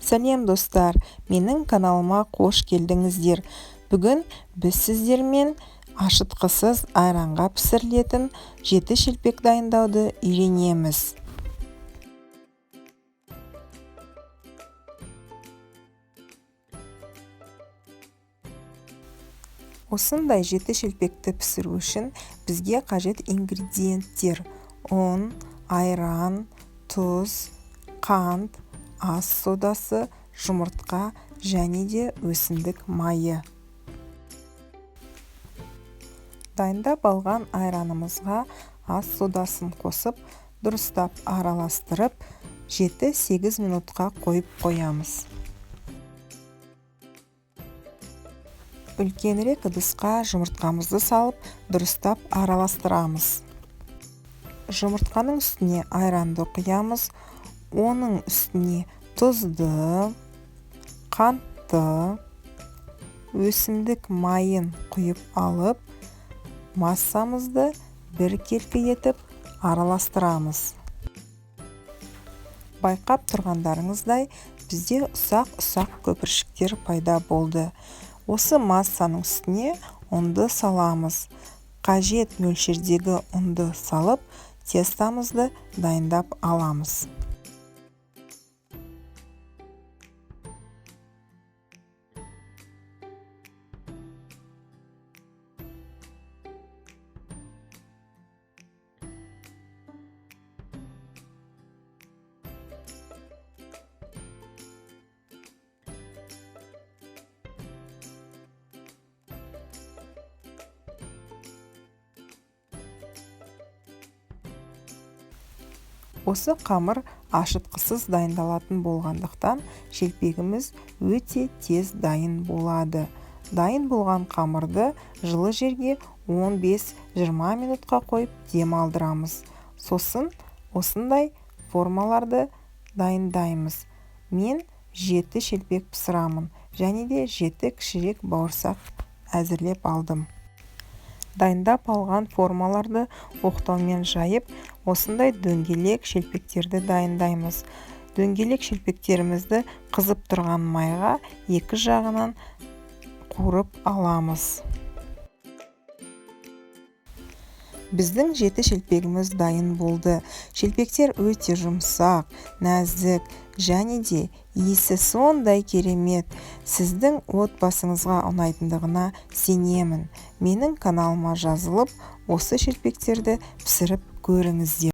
Сәлем достар, менің каналыма қош келдіңіздер. Бүгін біз сіздермен ашытқысыз айранға пісірілетін жеті шелпек дайындауды үйренеміз. Осындай жеті шелпекті пісіру үшін бізге қажет ингредиенттер: ұн, айран, тұз, қант, ас содасы, жұмыртқа және де өсімдік майы. Дайындап алған айранымызға ас содасын қосып, дұрыстап араластырып, 7-8 минутқа қойып қоямыз. Үлкенірек ыдысқа жұмыртқамызды салып, дұрыстап араластырамыз. Жұмыртқаның үстіне айранды құямыз, оның үстіне тұзды, қантты, өсімдік майын құйып алып, массамызды біркелкі етіп араластырамыз. Байқап тұрғандарыңыздай, бізде ұсақ-ұсақ көпіршіктер пайда болды. Осы массаның үстіне ұнды саламыз. Қажет мөлшердегі ұнды салып, тестамызды дайындап аламыз. Осы қамыр ашытқысыз дайындалатын болғандықтан, шелпегіміз өте тез дайын болады. Дайын болған қамырды жылы жерге 15-20 минутқа қойып демалдырамыз. Сосын осындай формаларды дайындаймыз. Мен 7 шелпек пісірамын және де 7 кішірек бауырсақ әзірлеп алдым. Дайындап алған формаларды оқтаумен жайып, осындай дөңгелек шелпектерді дайындаймыз. Дөңгелек шелпектерімізді қызып тұрған майға екі жағынан қуырып аламыз. Біздің 7 шелпегіміз дайын болды. Шелпектер өте жұмсақ, нәзік және де иісі сондай керемет. Сіздің отбасыңызға ұнайтындығына сенемін. Менің каналыма жазылып, осы шелпектерді пісіріп көріңіздер.